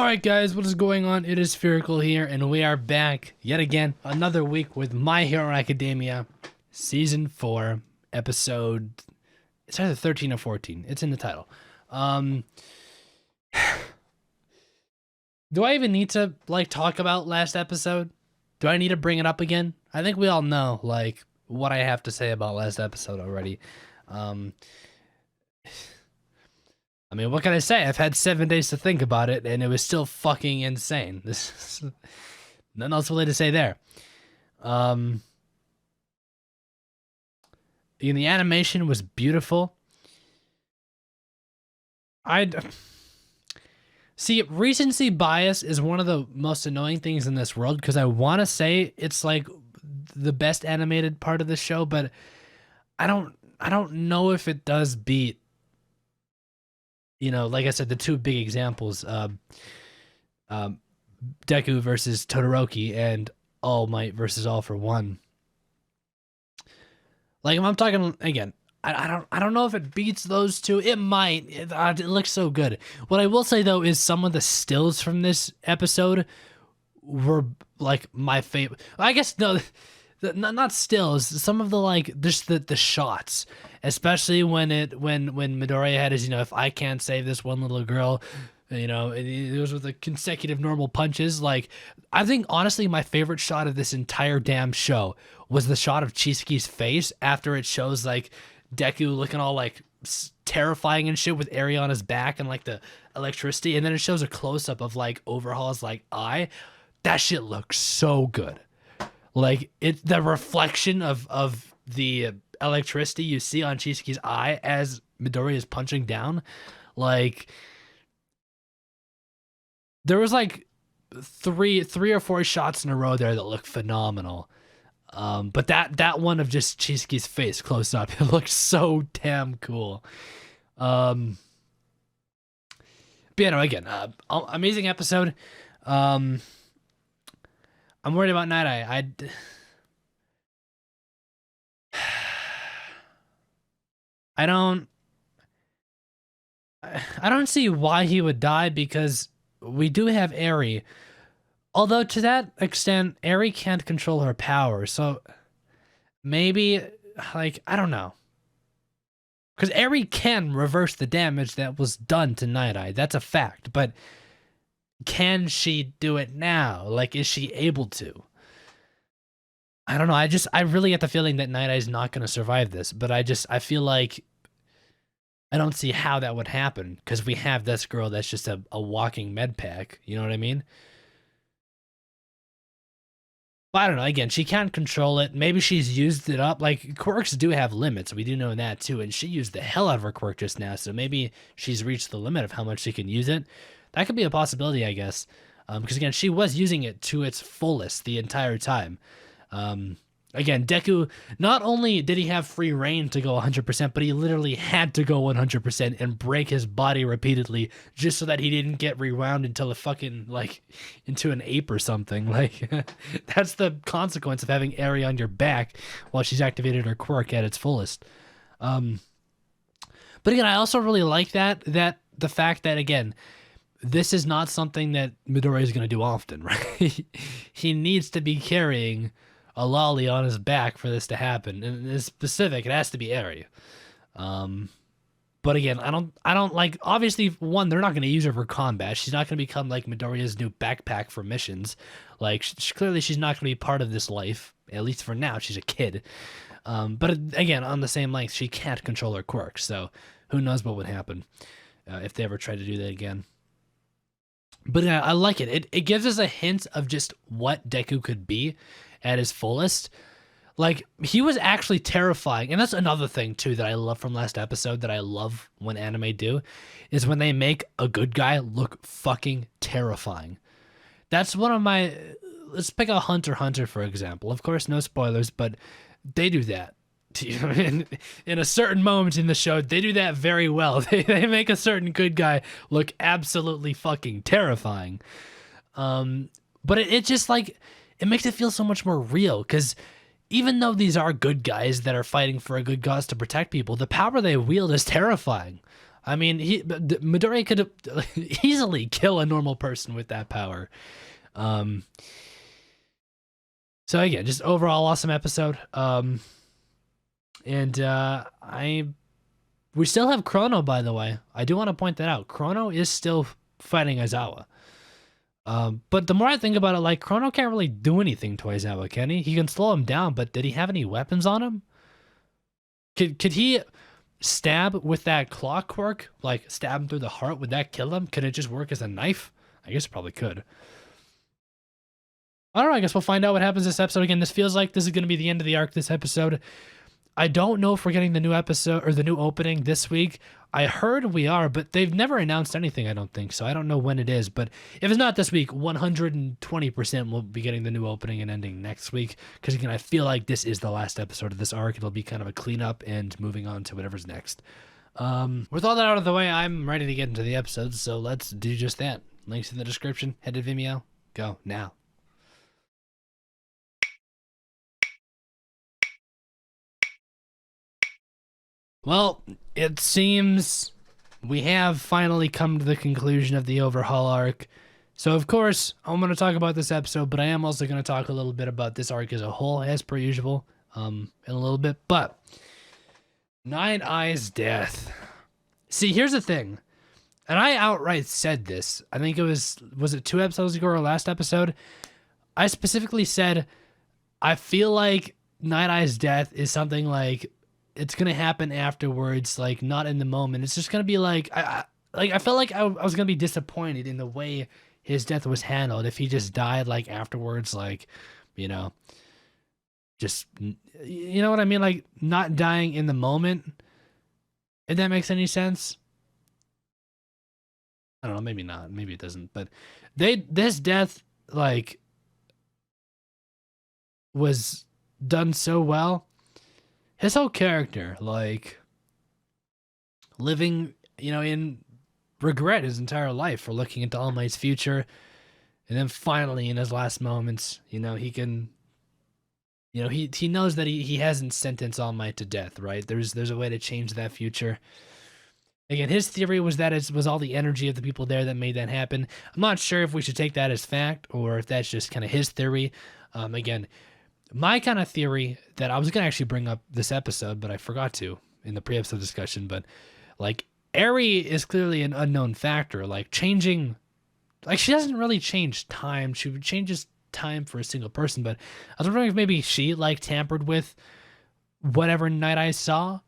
Alright guys, what is going on? It is Spherical here, and we are back yet again, another week with My Hero Academia, Season 4, Episode... It's either 13 or 14. It's in the title. Do I even need to, talk about last episode? Do I need to bring it up again? I think we all know, what I have to say about last episode already. I mean, what can I say? I've had 7 days to think about it, and it was still fucking insane. This is nothing else really to say there. And the animation was beautiful. See, recency bias is one of the most annoying things in this world, because I want to say it's like the best animated part of the show, but I don't know if it does beat, you know, like I said, the two big examples, Deku versus Todoroki and All Might versus All for One. Like, if I'm talking again, I don't know if it beats those two. It might. It looks so good. What I will say though is some of the stills from this episode were like my favorite. I guess no. Not stills, some of the just the shots, especially when Midoriya had his, if I can't save this one little girl, it was with the consecutive normal punches. Like, I think honestly my favorite shot of this entire damn show was the shot of Chisuke's face after it shows Deku looking all terrifying and shit with Eri on his back and the electricity, and then it shows a close up of Overhaul's eye. That shit looks so good. The reflection of the electricity you see on Chisuke's eye as Midoriya is punching down, there was three or four shots in a row there that look phenomenal. But that one of just Chisuke's face close up, it looks so damn cool. But again, amazing episode. I'm worried about Night Eye. I don't see why he would die, because we do have Eri. Although to that extent, Eri can't control her power, so maybe I don't know. Because Eri can reverse the damage that was done to Night Eye. That's a fact, but can she do it now? Is she able to? I don't know. I really get the feeling that Night Eye's not going to survive this, but I feel like I don't see how that would happen, because we have this girl that's just a walking med pack. You know what I mean? But I don't know. Again, she can't control it. Maybe she's used it up. Quirks do have limits. We do know that too. And she used the hell out of her quirk just now. So maybe she's reached the limit of how much she can use it. That could be a possibility, I guess. Because again, she was using it to its fullest the entire time. Again, Deku, not only did he have free reign to go 100%, but he literally had to go 100% and break his body repeatedly just so that he didn't get rewound until into an ape or something. That's the consequence of having Eri on your back while she's activated her quirk at its fullest. But again, I also really like that the fact that, again, this is not something that Midoriya is going to do often, right? He needs to be carrying a lolly on his back for this to happen. And in specific, it has to be Eri. But again, I don't obviously, one, they're not going to use her for combat. She's not going to become Midoriya's new backpack for missions. Clearly she's not going to be part of this life, at least for now. She's a kid. But again, on the same length, she can't control her quirks. So who knows what would happen if they ever try to do that again. But yeah, I like it. It gives us a hint of just what Deku could be at his fullest. He was actually terrifying. And that's another thing too that I love from last episode, that I love when anime do, is when they make a good guy look fucking terrifying. That's one of my... Let's pick out Hunter x Hunter, for example. Of course, no spoilers, but they do that. In a certain moment in the show, they do that very well. They make a certain good guy look absolutely fucking terrifying. But it just it makes it feel so much more real, because even though these are good guys that are fighting for a good cause to protect people, the power they wield is terrifying. I mean, Midoriya could easily kill a normal person with that power. Um, so again, just overall awesome episode. And we still have Chrono, by the way. I do want to point that out. Chrono is still fighting Aizawa. But the more I think about it, like, Chrono can't really do anything to Aizawa, can he? He can slow him down, but did he have any weapons on him? Could he stab with that clockwork? Like, stab him through the heart? Would that kill him? Could it just work as a knife? I guess it probably could. I don't know. I guess we'll find out what happens this episode. Again, this feels like this is going to be the end of the arc this episode. I don't know if we're getting the new episode or the new opening this week. I heard we are, but they've never announced anything, I don't think. So I don't know when it is. But if it's not this week, 120% we'll be getting the new opening and ending next week. Because again, I feel like this is the last episode of this arc. It'll be kind of a cleanup and moving on to whatever's next. With all that out of the way, I'm ready to get into the episodes. So let's do just that. Links in the description. Head to Vimeo. Go now. Well, it seems we have finally come to the conclusion of the overhaul arc. So, of course, I'm going to talk about this episode, but I am also going to talk a little bit about this arc as a whole, as per usual, in a little bit. But, Night Eye's death. See, here's the thing. And I outright said this. I think it was it 2 episodes ago or last episode? I specifically said, I feel like Night Eye's death is something like, it's gonna happen afterwards, like not in the moment. It's just gonna be like I felt like I was gonna be disappointed in the way his death was handled if he just died like afterwards, like, you know, just, you know what I mean, like not dying in the moment. If that makes any sense. I don't know, maybe not, maybe it doesn't, but this death like was done so well. His whole character, like, living, you know, in regret his entire life for looking into All Might's future. And then finally, in his last moments, you know, he can, you know, he knows that he hasn't sentenced All Might to death, right? There's a way to change that future. Again, his theory was that it was all the energy of the people there that made that happen. I'm not sure if we should take that as fact or if that's just kind of his theory. Again, my kind of theory that I was going to actually bring up this episode, but I forgot to in the pre-episode discussion, but like Eri is clearly an unknown factor, like changing, like she doesn't really change time. She changes time for a single person, but I was wondering if maybe she like tampered with whatever Night Eye saw.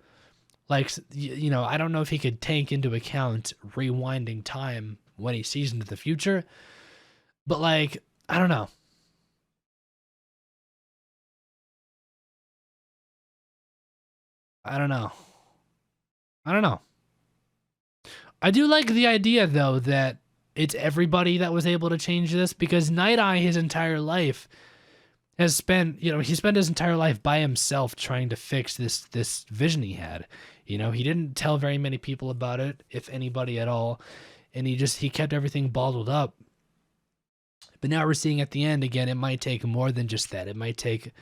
Like, you know, I don't know if he could take into account rewinding time when he sees into the future, but like, I don't know. I don't know. I don't know. I do like the idea, though, that it's everybody that was able to change this, because Night Eye, his entire life, has spent, you know, he spent his entire life by himself trying to fix this vision he had. You know, he didn't tell very many people about it, if anybody at all, and he kept everything bottled up. But now we're seeing at the end, again, it might take more than just that. It might take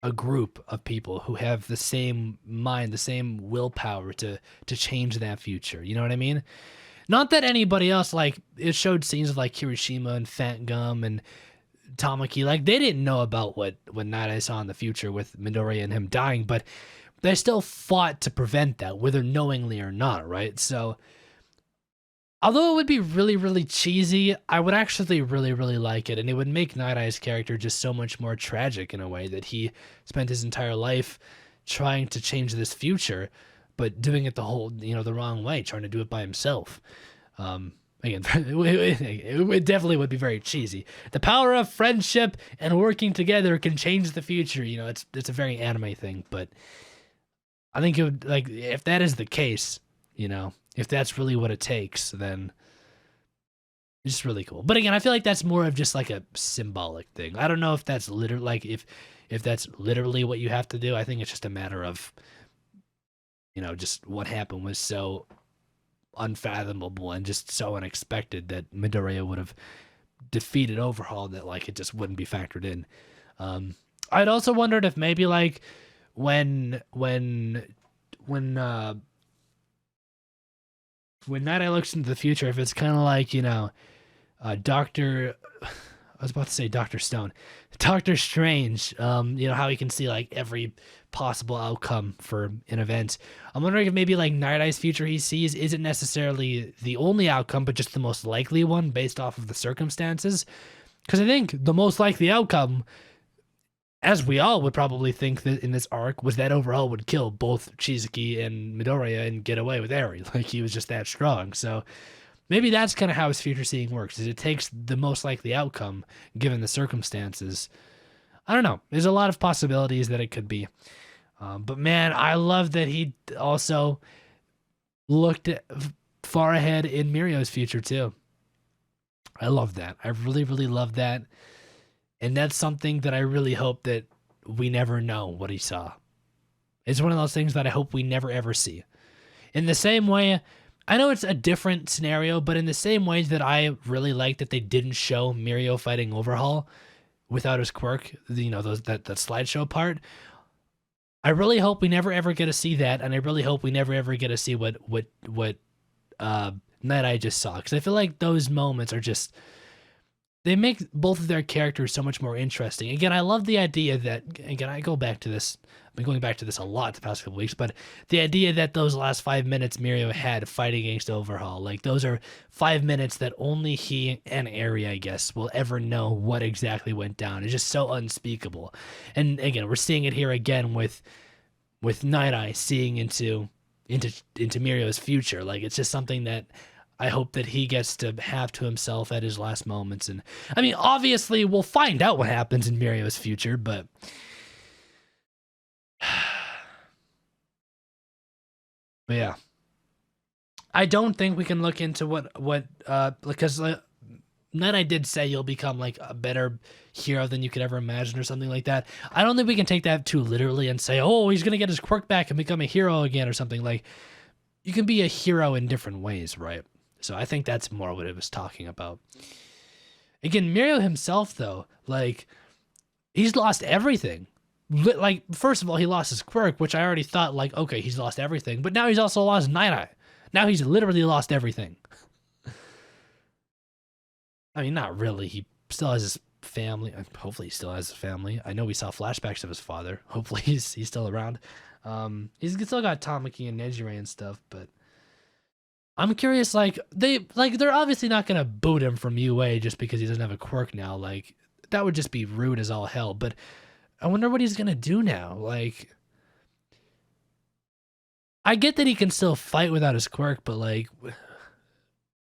a group of people who have the same mind, the same willpower to change that future. You know what I mean? Not that anybody else, like, it showed scenes of like Kirishima and Fat Gum and Tamaki, like they didn't know about what Night Eye saw in the future with Midoriya and him dying, but they still fought to prevent that, whether knowingly or not, right? So although it would be really, really cheesy, I would actually really, really like it. And it would make Night Eye's character just so much more tragic in a way that he spent his entire life trying to change this future, but doing it the whole, you know, the wrong way, trying to do it by himself. Again, it definitely would be very cheesy. The power of friendship and working together can change the future. You know, it's a very anime thing, but I think it would, like, if that is the case, you know, if that's really what it takes, then it's just really cool. But again, I feel like that's more of just like a symbolic thing. I don't know if that's literally, like, if that's literally what you have to do. I think it's just a matter of, you know, just what happened was so unfathomable and just so unexpected that Midoriya would have defeated Overhaul that, like, it just wouldn't be factored in. I'd also wondered if maybe, like, when when Night Eye looks into the future, if it's kind of like, Doctor, I was about to say Doctor Stone, Doctor Strange, how he can see like every possible outcome for an event. I'm wondering if maybe like Night Eye's future he sees isn't necessarily the only outcome, but just the most likely one based off of the circumstances. Because I think the most likely outcome, as we all would probably think that in this arc, was that Overhaul would kill both Shizuki and Midoriya and get away with Eri. Like, he was just that strong. So maybe that's kind of how his future seeing works, is it takes the most likely outcome given the circumstances. I don't know. There's a lot of possibilities that it could be. But man, I love that he also looked far ahead in Mirio's future too. I love that. I really, really love that. And that's something that I really hope that we never know what he saw. It's one of those things that I hope we never ever see. In the same way, I know it's a different scenario, but in the same ways that I really like that they didn't show Mirio fighting Overhaul without his quirk, that slideshow part. I really hope we never ever get to see that, and I really hope we never ever get to see what Night Eye just saw, because I feel like those moments are just, they make both of their characters so much more interesting. Again, I love the idea that, again, I go back to this, I've been going back to this a lot the past couple weeks, but the idea that those last 5 minutes Mirio had fighting against Overhaul, like those are 5 minutes that only he and Eri, I guess, will ever know what exactly went down. It's just so unspeakable. And again, we're seeing it here again with Night Eye seeing into Mirio's future. Like, it's just something that I hope that he gets to have to himself at his last moments. And I mean, obviously we'll find out what happens in Mirio's future, but yeah, I don't think we can look into because Night Eye did say you'll become like a better hero than you could ever imagine or something like that. I don't think we can take that too literally and say, oh, he's going to get his quirk back and become a hero again or something. Like, you can be a hero in different ways, right? So I think that's more what it was talking about. Again, Mirio himself, though, like, he's lost everything. Like, first of all, he lost his quirk, which I already thought, like, okay, he's lost everything. But now he's also lost Night Eye. Now he's literally lost everything. I mean, not really. He still has his family. Hopefully he still has a family. I know we saw flashbacks of his father. Hopefully he's still around. He's still got Tamaki and Nejire and stuff, but I'm curious, they're obviously not gonna boot him from UA just because he doesn't have a quirk now. Like, that would just be rude as all hell. But I wonder what he's gonna do now. Like, I get that he can still fight without his quirk, but like,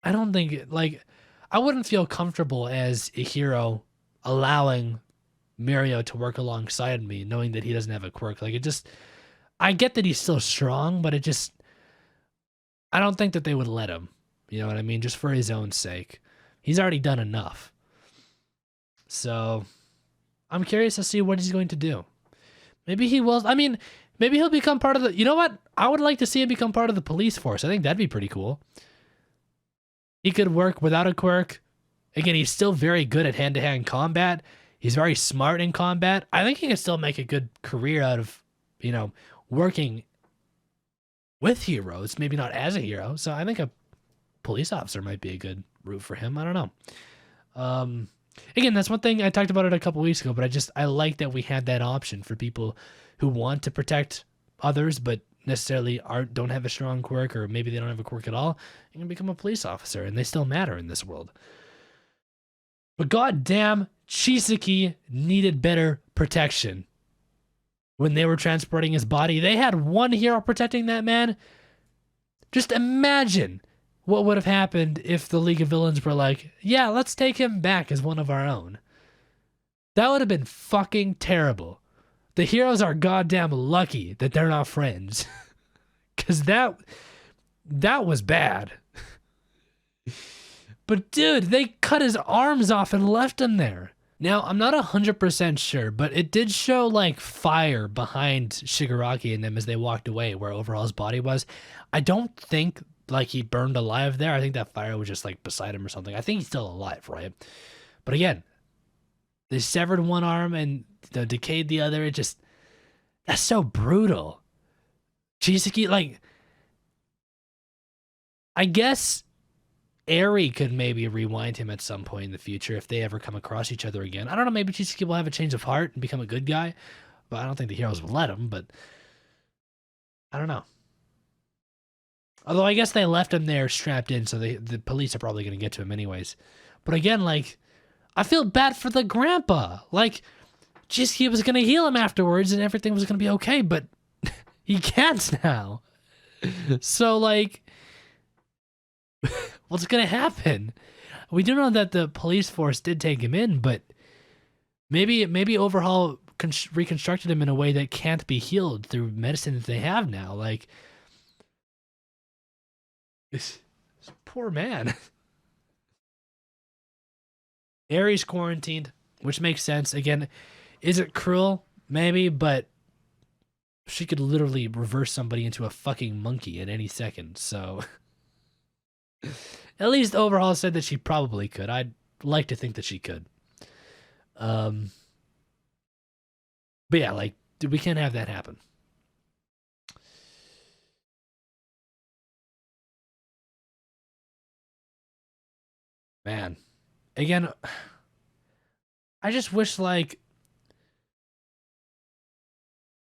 I don't think I wouldn't feel comfortable as a hero allowing Mirio to work alongside me, knowing that he doesn't have a quirk. Like, I get that he's still strong, but I don't think that they would let him. You know what I mean? Just for his own sake. He's already done enough. So I'm curious to see what he's going to do. Maybe he will. I mean, maybe he'll become part of the, you know what? I would like to see him become part of the police force. I think that'd be pretty cool. He could work without a quirk. Again, he's still very good at hand-to-hand combat. He's very smart in combat. I think he can still make a good career out of, working with heroes, maybe not as a hero. So I think a police officer might be a good route for him. I don't know. Again, that's one thing I talked about it a couple weeks ago, but I like that we had that option for people who want to protect others, but necessarily don't have a strong quirk, or maybe they don't have a quirk at all. You can become a police officer, and they still matter in this world. But goddamn, Chisaki needed better protection. When they were transporting his body, they had one hero protecting that man. Just imagine what would have happened if the League of Villains were like, yeah, let's take him back as one of our own. That would have been fucking terrible. The heroes are goddamn lucky that they're not friends. Because that was bad. But dude, they cut his arms off and left him there. Now, I'm not 100% sure, but it did show like fire behind Shigaraki and them as they walked away where Overhaul's body was. I don't think like he burned alive there. I think that fire was just like beside him or something. I think he's still alive, right? But again, they severed one arm and decayed the other. That's so brutal. Chisaki, like, I guess Eri could maybe rewind him at some point in the future if they ever come across each other again. I don't know, maybe Chisaki will have a change of heart and become a good guy, but I don't think the heroes will let him, but I don't know. Although I guess they left him there strapped in, so the police are probably going to get to him anyways. But again, like, I feel bad for the grandpa. Like, Chisaki was going to heal him afterwards and everything was going to be okay, but he can't now. So, like, what's going to happen? We do know that the police force did take him in, but maybe Overhaul reconstructed him in a way that can't be healed through medicine that they have now. Like, this poor man. Eri's quarantined, which makes sense. Again, is it cruel? Maybe, but she could literally reverse somebody into a fucking monkey at any second, so... At least Overhaul said that she probably could. I'd like to think that she could. But yeah, like, we can't have that happen. Man. Again, I just wish, like...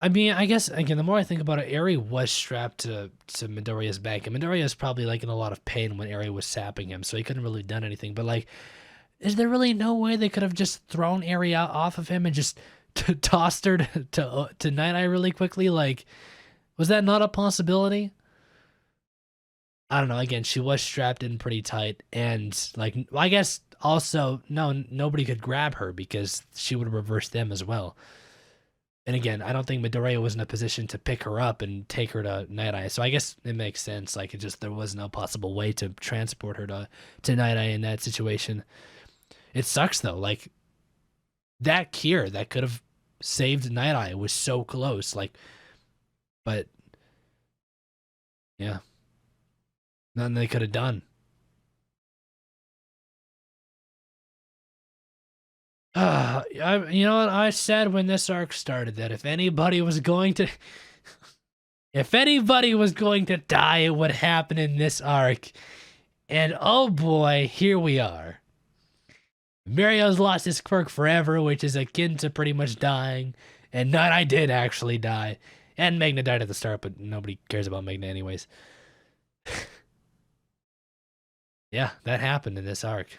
I mean, I guess, again, the more I think about it, Eri was strapped to Midoriya's back, and Midoriya's probably, like, in a lot of pain when Eri was sapping him, so he couldn't really done anything, but, like, is there really no way they could have just thrown Eri out off of him and just tossed her to Night Eye really quickly? Like, was that not a possibility? I don't know, again, she was strapped in pretty tight, and, like, I guess also, nobody could grab her because she would have reversed them as well. And again, I don't think Midoriya was in a position to pick her up and take her to Night Eye. So I guess it makes sense. Like, there was no possible way to transport her to Night Eye in that situation. It sucks, though. Like, that cure that could have saved Night Eye was so close. Like, but, yeah. Nothing they could have done. You know what? I said when this arc started that if anybody was going to die, it would happen in this arc. And oh boy, here we are. Mario's lost his quirk forever, which is akin to pretty much dying. And Night Eye did actually die. And Magna died at the start, but nobody cares about Magna anyways. Yeah, that happened in this arc.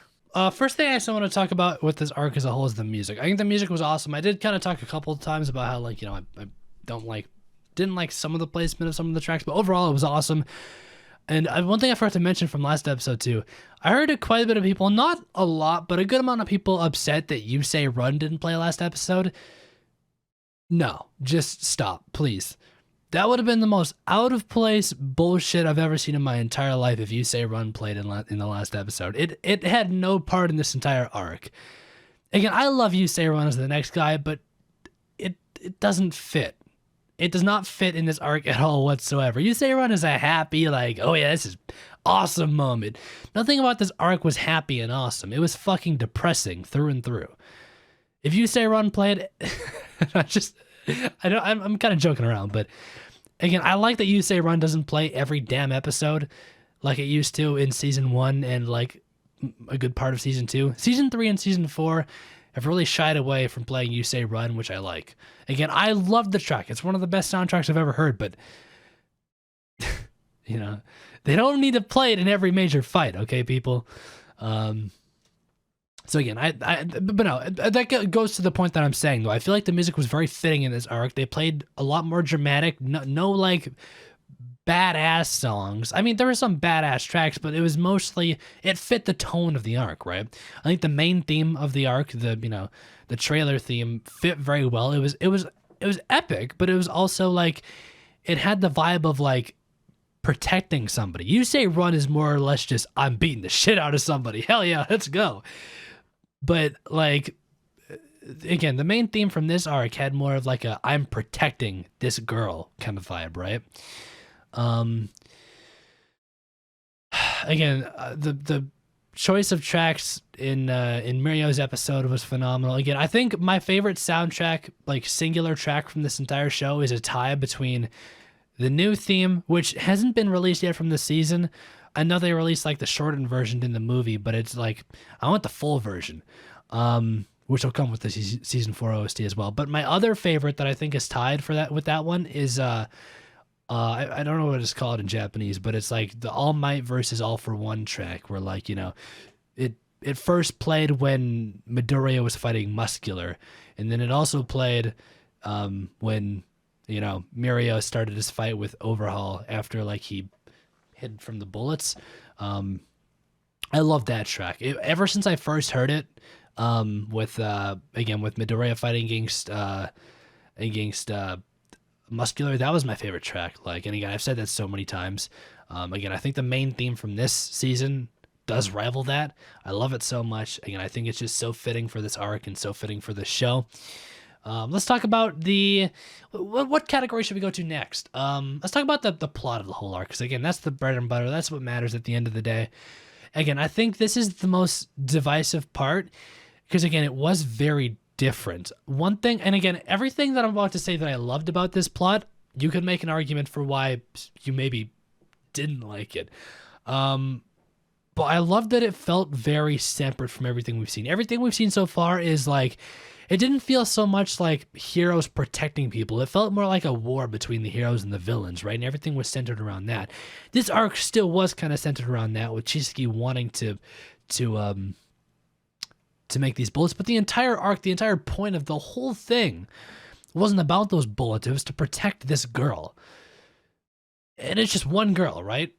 First thing I just want to talk about with this arc as a whole is the music. I think the music was awesome. I did kind of talk a couple of times about how, like, you know, I didn't like some of the placement of some of the tracks, but overall it was awesome. And one thing I forgot to mention from last episode too, I heard quite a bit of people, not a lot, but a good amount of people upset that You Say Run didn't play last episode. No, just stop, please. That would have been the most out of place bullshit I've ever seen in my entire life if You Say Run played in the last episode. It had no part in this entire arc. Again, I love You Say Run as the next guy, but it doesn't fit. It does not fit in this arc at all whatsoever. You Say Run is a happy, like, oh yeah, this is awesome moment. Nothing about this arc was happy and awesome. It was fucking depressing through and through. If You Say Run played, I'm kind of joking around, but again, I like that You Say Run doesn't play every damn episode like it used to in season 1 and like a good part of season 2. Season 3 and season 4 have really shied away from playing You Say Run, which I like. Again, I love the track. It's one of the best soundtracks I've ever heard, but you know, they don't need to play it in every major fight, okay, people? So again, but no, that goes to the point that I'm saying, though. I feel like the music was very fitting in this arc. They played a lot more dramatic, no like badass songs. I mean, there were some badass tracks, but it was mostly, it fit the tone of the arc, right? I think the main theme of the arc, the trailer theme, fit very well. It was epic, but it was also like, it had the vibe of like protecting somebody. You Say Run is more or less just, I'm beating the shit out of somebody. Hell yeah, let's go. But like, again, the main theme from this arc had more of like a I'm protecting this girl kind of vibe, right? Again, the choice of tracks in Mirio's episode was phenomenal. Again, I think my favorite soundtrack, like singular track from this entire show, is a tie between the new theme, which hasn't been released yet from the season, I know they released like the shortened version in the movie, but it's like I want the full version, which will come with the season 4 OST as well. But my other favorite that I think is tied for that with that one is I don't know what it's called in Japanese, but it's like the All Might versus All for One track, where like it first played when Midoriya was fighting Muscular, and then it also played when Mirio started his fight with Overhaul after like he hid from the bullets. I love that track. Ever since I first heard it, with again with Midoriya fighting against Muscular, that was my favorite track. Like, and again, I've said that so many times. Again, I think the main theme from this season does rival that. I love it so much. Again, I think it's just so fitting for this arc and so fitting for this show. Let's talk about what category should we go to next? Let's talk about the plot of the whole arc, because again, that's the bread and butter. That's what matters at the end of the day. Again, I think this is the most divisive part, because again, it was very different. One thing, and again, everything that I'm about to say that I loved about this plot, you could make an argument for why you maybe didn't like it. But I love that it felt very separate from everything we've seen. Everything we've seen so far is like, it didn't feel so much like heroes protecting people. It felt more like a war between the heroes and the villains, right? And everything was centered around that. This arc still was kind of centered around that, with Chisaki wanting to make these bullets. But the entire arc, the entire point of the whole thing wasn't about those bullets. It was to protect this girl. And it's just one girl, right?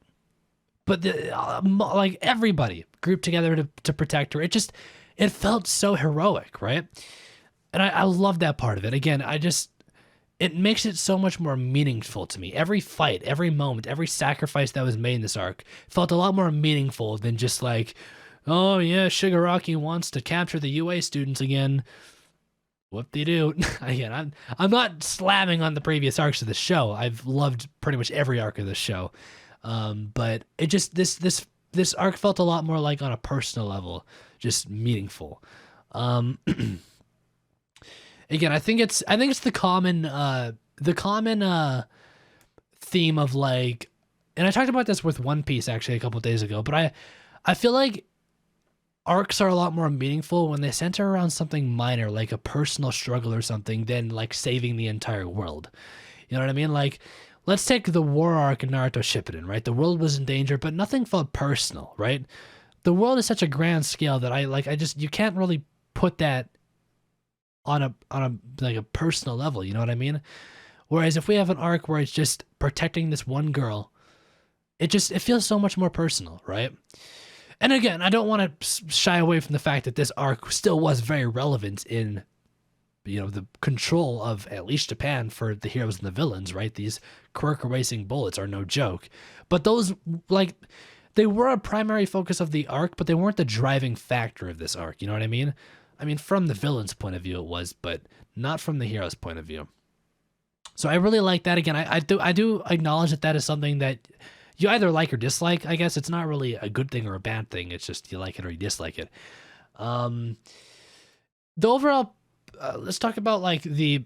But like everybody grouped together to protect her. It felt so heroic, right? And I love that part of it. Again, it makes it so much more meaningful to me. Every fight, every moment, every sacrifice that was made in this arc felt a lot more meaningful than just like, oh yeah, Shigaraki wants to capture the UA students again. Whoop-de-doo. Again, I'm not slamming on the previous arcs of the show. I've loved pretty much every arc of the show. But it just, this arc felt a lot more like on a personal level, just meaningful. Again, I think it's the common theme of like, and I talked about this with One Piece actually a couple of days ago, but I feel like arcs are a lot more meaningful when they center around something minor, like a personal struggle or something, than like saving the entire world. You know what I mean? Like, let's take the war arc in Naruto Shippuden, right? The world was in danger, but nothing felt personal, right? The world is such a grand scale that you can't really put that on a like a personal level, you know what I mean? Whereas if we have an arc where it's just protecting this one girl, it feels so much more personal, right? And again, I don't want to shy away from the fact that this arc still was very relevant in, the control of at least Japan for the heroes and the villains, right? These quirk erasing bullets are no joke. But those, like, they were a primary focus of the arc, but they weren't the driving factor of this arc, you know what I mean? I mean, from the villain's point of view it was, but not from the hero's point of view. So I really like that. Again, I do acknowledge that is something that you either like or dislike. I guess it's not really a good thing or a bad thing. It's just you like it or you dislike it. The overall, let's talk about like the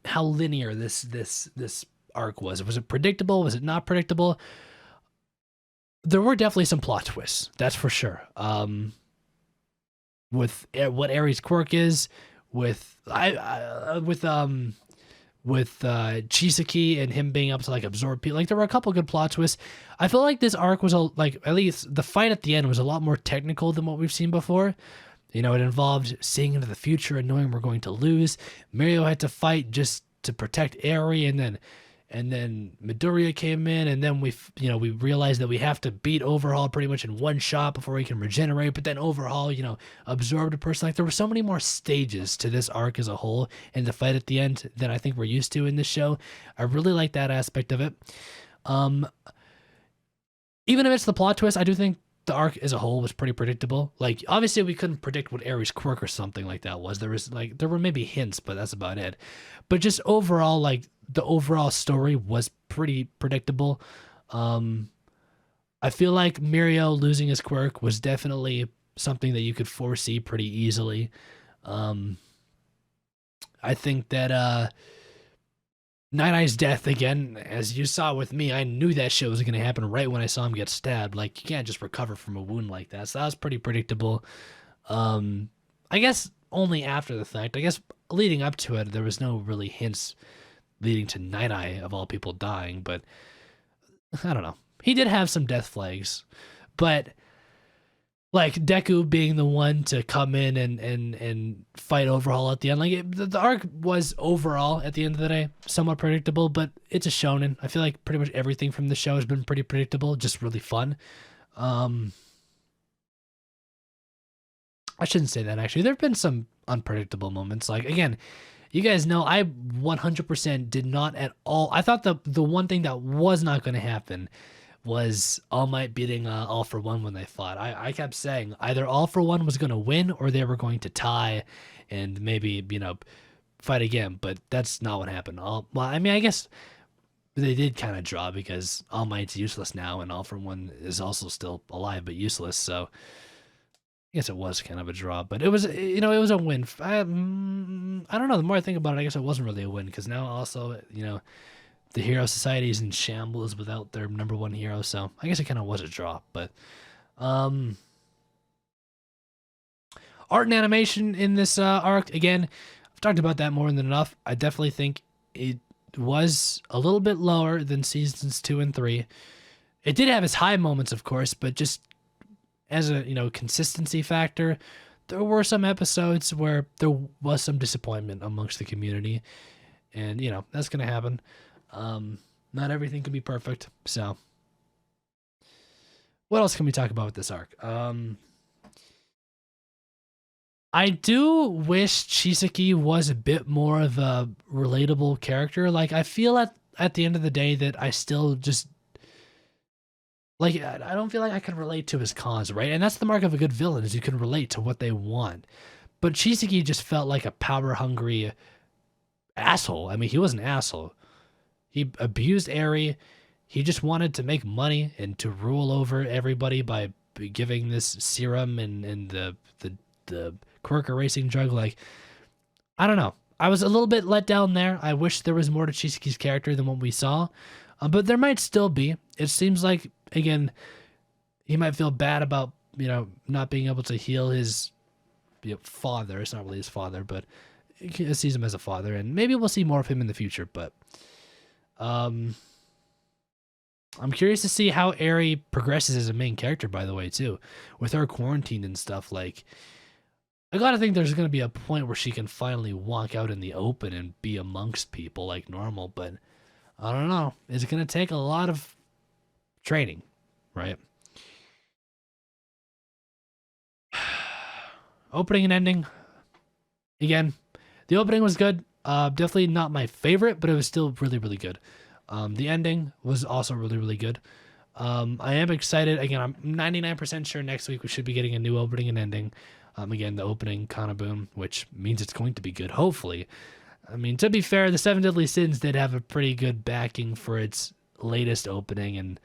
how linear this arc was. Was it predictable? Was it not predictable? There were definitely some plot twists, that's for sure. With what Aries' quirk is, with Chisaki and him being able to like absorb people. Like, there were a couple good plot twists. I feel like this arc was at least the fight at the end was a lot more technical than what we've seen before. It involved seeing into the future and knowing we're going to lose. Mirio had to fight just to protect Eri, and then Midoriya came in, and then we realized that we have to beat Overhaul pretty much in one shot before we can regenerate. But then Overhaul, absorbed a person. Like, there were so many more stages to this arc as a whole, and the fight at the end than I think we're used to in this show. I really like that aspect of it. Even if it's the plot twist, I do think the arc as a whole was pretty predictable. Like, obviously we couldn't predict what Aries' quirk or something like that was. There were maybe hints, but that's about it. But just overall, like, the overall story was pretty predictable. I feel like Mirio losing his quirk was definitely something that you could foresee pretty easily. I think that Night Eye's death again, as you saw with me, I knew that shit was gonna happen right when I saw him get stabbed. Like you can't just recover from a wound like that. So that was pretty predictable. Um, I guess only after the fact. I guess leading up to it, there was no really hints leading to Night Eye of all people dying. But I don't know. He did have some death flags, but like Deku being the one to come in and fight Overhaul at the end. Like the arc was overall at the end of the day somewhat predictable, but it's a shonen. I feel like pretty much everything from the show has been pretty predictable, just really fun. Um, I shouldn't say that actually. There've been some unpredictable moments. Like again, you guys know I 100% did not at all. I thought the one thing that was not going to happen was All Might beating All For One when they fought. I kept saying either All For One was going to win or they were going to tie and maybe, fight again, but that's not what happened. Well, I mean, I guess they did kind of draw because All Might's useless now and All For One is also still alive but useless, so I guess it was kind of a draw, but it was, it was a win. I don't know. The more I think about it, I guess it wasn't really a win because now also, the Hero Society is in shambles without their number one hero, so I guess it kind of was a draw. But art and animation in this arc, again, I've talked about that more than enough. I definitely think it was a little bit lower than seasons 2 and 3. It did have its high moments, of course, but just as a consistency factor, there were some episodes where there was some disappointment amongst the community, and that's gonna happen. Not everything can be perfect, so what else can we talk about with this arc? I do wish Chisaki was a bit more of a relatable character. Like I feel at the end of the day that I still just like I don't feel like I can relate to his cause, right? And that's the mark of a good villain is you can relate to what they want. But Chisaki just felt like a power hungry asshole. I mean, he was an asshole. He abused Eri. He just wanted to make money and to rule over everybody by giving this serum and the quirk erasing drug. Like, I don't know. I was a little bit let down there. I wish there was more to Chisaki's character than what we saw. But there might still be. It seems like, again, he might feel bad about, not being able to heal his father. It's not really his father, but he sees him as a father. And maybe we'll see more of him in the future. But I'm curious to see how Eri progresses as a main character, by the way, too. With her quarantine and stuff, like, I gotta think there's gonna be a point where she can finally walk out in the open and be amongst people like normal, but I don't know. It's gonna take a lot of training, right? Opening and ending. Again, the opening was good. Definitely not my favorite, but it was still really, really good. The ending was also really, really good. I am excited. Again, I'm 99% sure next week we should be getting a new opening and ending. Again, the opening Kanaboom, which means it's going to be good, hopefully. I mean, to be fair, the Seven Deadly Sins did have a pretty good backing for its latest opening, and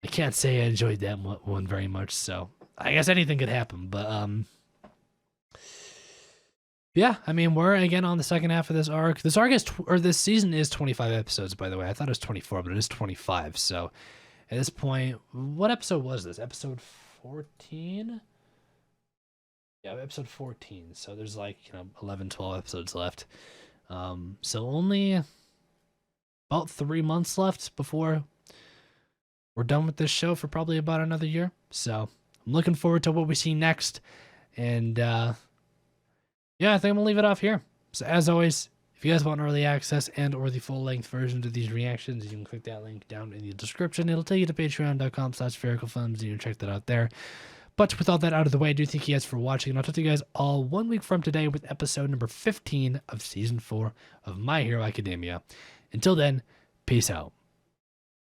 I can't say I enjoyed that one very much, so I guess anything could happen. But yeah, I mean, we're again on the second half of this arc. This arc is, this season is 25 episodes, by the way. I thought it was 24, but it is 25. So at this point, what episode was this? Episode 14? Yeah, episode 14. So there's like, 11, 12 episodes left. So only about 3 months left before we're done with this show for probably about another year. So I'm looking forward to what we see next. And yeah, I think I'm gonna leave it off here. So as always, if you guys want early access and or the full-length version of these reactions, you can click that link down in the description. It'll take you to patreon.com/sphericalfilms, and you can check that out there. But with all that out of the way, I do thank you guys for watching, and I'll talk to you guys all 1 week from today with episode number 15 of Season 4 of My Hero Academia. Until then, peace out.